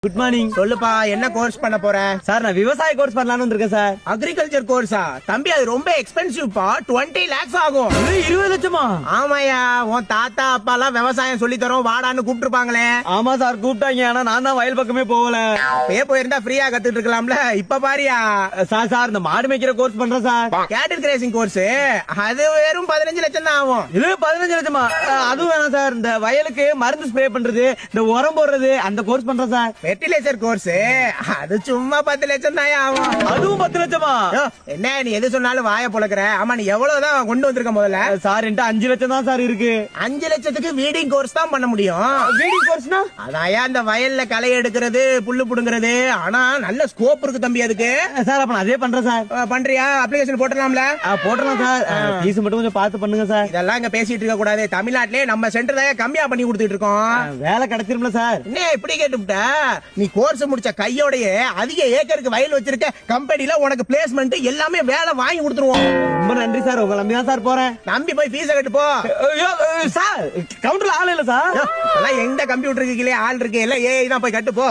Good morning. சொல்லுப்பா, என்ன course பண்ண போற? சார் நான் விவசாய கோர்ஸ் பண்ணலாம்னு இருக்கேன் சார். அக்ரிகல்ச்சர் கோர்ஸா? தம்பி அது ரொம்ப எக்ஸ்பென்சிவ்ப்பா. 20 lakhs ஆகும். 20 லட்சமா? ஆமாயா, உன் தாத்தா அப்பா எல்லாம் விவசாயம் சொல்லி தரோம் வாடான்னு கூப்பிட்டுருப்பாங்களே. ஆமா சார் கூப்பிட்டாங்க, ஆனா நான் தான் வயல் பக்கமே போகல. அப்பயே போயிருந்தா ஃப்ரீயா கத்துட்டு இருக்கலாம்ல. இப்ப பாரியா சார் இந்த மாடு மேய்க்கிற கோர்ஸ் பண்றேன் சார். கேட்டில் கிரேசிங் கோர்ஸ், அது வெறும் 15 லட்சம் தான் ஆகும். இது 15 லட்சமா? அதுவும் வேணாம் சார். இந்த வயலுக்கு மருந்து ஸ்ப்ரே பண்றது, இந்த உரம் போடுறது, அந்த கோர்ஸ் பண்றேன் சார். ஃபெர்டிலைசர் கோர்ஸ், அது சும்மா 10 லட்சம் தான் ஆகும். அதுவும் 10 லட்சமா? யோ, என்ன நீ எது சொன்னாலும் வாய பொளக்குற? ஆமா, நீ எவ்வளவுதான் கொண்டு வந்திருக்க முதல்ல? சார் என்கிட்ட 5 லட்சம் தான் சார் இருக்கு. 5 லட்சத்துக்கு வீடிங் கோர்ஸ் தான் பண்ண முடியும். வீடிங் கோர்ஸ்னா? அதாயா இந்த வயல்ல களை எடுக்கிறது, புல்லு புடுங்கிறது. ஆனா நல்ல ஸ்கோப் இருக்கு தம்பி அதுக்கு. சார் அப்ப நான் அதே பண்றேன் சார். பண்றியா? அப்ளிகேஷன் போட்டுடலாம்ல? போட்டுறலாம் சார். ஃபீஸ் மட்டும் கொஞ்சம் பார்த்து பண்ணுங்க சார். இதெல்லாம் இங்க பேசிட்டு இருக்க கூடாது. தமிழ்நாட்டிலே நம்ம சென்டர் தான் கம்மியா பண்ணி கொடுத்துட்டு இருக்கோம். வேலை கிடைச்சிரும்ல சார். என்ன இப்படி கேட்டுவிட்ட? நீ கோர்ஸ் முடிச்ச கையோடய அதிக ஏக்கருக்கு வயல் வச்சிருக்க கம்பெனில உனக்கு பிளேஸ்மெண்ட் எல்லாமே வேலை வாங்கி கொடுத்துருவோம். ரொம்ப நன்றி சார். உங்களை நம்பி தான் சார் போறேன். நம்பி போய் ஃபீஸ கட்டு போ. சார் கவுண்டர்ல ஆள் இல்ல சார். எல்லாம் எந்த கம்ப்யூட்டருக்கு கீழே ஆள் இருக்கு, எல்லாம் ஏஐ தான், போய் கட்டு போ.